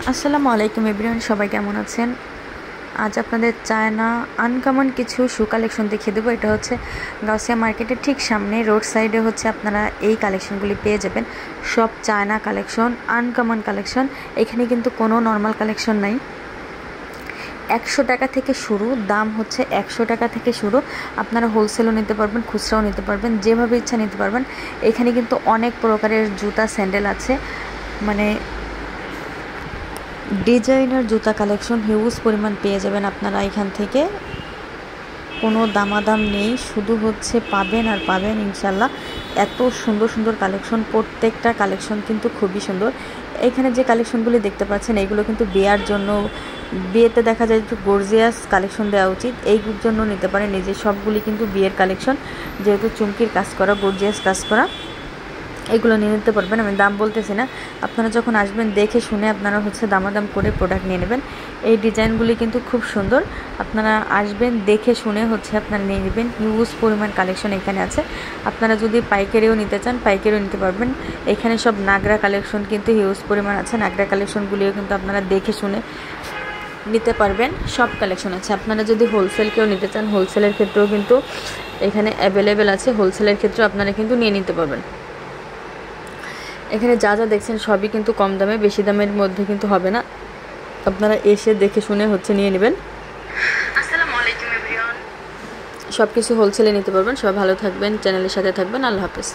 আসসালামু আলাইকুম এভরিওয়ান, সবাই কেমন আছেন? আজ আপনাদের চায়না আনকমন কিছু শু কালেকশন দেখিয়ে দেবো। এটা হচ্ছে গাউসিয়া মার্কেটের ঠিক সামনে রোড সাইডে হচ্ছে আপনারা এই কালেকশনগুলি পেয়ে যাবেন। সব চায়না কালেকশন, আনকমন কালেকশন। এখানে কিন্তু কোনো নর্মাল কালেকশন নাই। 100 টাকা থেকে শুরু, দাম হচ্ছে 100 টাকা থেকে শুরু। আপনারা হোলসেলও নিতে পারবেন, খুচরাও নিতে পারবেন, যেভাবে ইচ্ছা নিতে পারবেন। এখানে কিন্তু অনেক প্রকারের জুতা, স্যান্ডেল আছে, মানে ডিজাইনার জুতা কালেকশন হিউজ পরিমাণ পেয়ে যাবেন আপনারা এখান থেকে। কোনো দামাদাম নেই, শুধু হচ্ছে পাবেন আর পাবেন ইনশাল্লাহ। এত সুন্দর সুন্দর কালেকশন, প্রত্যেকটা কালেকশন কিন্তু খুবই সুন্দর। এখানে যে কালেকশনগুলি দেখতে পাচ্ছেন এগুলো কিন্তু বিয়ের জন্য, বিয়েতে দেখা যায় একটু গর্জিয়াস কালেকশন দেওয়া উচিত, এই জন্য নিতে পারেন। এই যে সবগুলি কিন্তু বিয়ের কালেকশন, যেহেতু চুমকির কাজ করা, গর্জিয়াস কাজ করা, এগুলো নিয়ে নিতে পারবেন। আমি দাম বলতেছি না, আপনারা যখন আসবেন দেখে শুনে আপনারা হচ্ছে দামাদাম করে প্রোডাক্ট নিয়ে নেবেন। এই ডিজাইনগুলি কিন্তু খুব সুন্দর, আপনারা আসবেন দেখে শুনে হচ্ছে আপনারা নিয়ে নেবেন। হিউজ পরিমাণ কালেকশন এখানে আছে। আপনারা যদি পাইকারিও নিতে চান পাইকারিও নিতে পারবেন। এখানে সব নাগরা কালেকশন কিন্তু হিউজ পরিমাণ আছে। নাগরা কালেকশনগুলিও কিন্তু আপনারা দেখে শুনে নিতে পারবেন। সব কালেকশন আছে। আপনারা যদি হোলসেলকেও নিতে চান হোলসেলের ক্ষেত্রেও কিন্তু এখানে অ্যাভেলেবেল আছে। হোলসেলের ক্ষেত্রেও আপনারা কিন্তু নিয়ে নিতে পারবেন। এখানে যা যা দেখছেন সবই কিন্তু কম দামে, বেশি দামের মধ্যে কিন্তু হবে না। আপনারা এসে দেখে শুনে হচ্ছে নিয়ে নেবেন। আসসালামু আলাইকুম এভরিওয়ান। সব কিছু হোলসেলে নিতে পারবেন। সবাই ভালো থাকবেন, চ্যানেলের সাথে থাকবেন। আল্লাহ হাফেজ।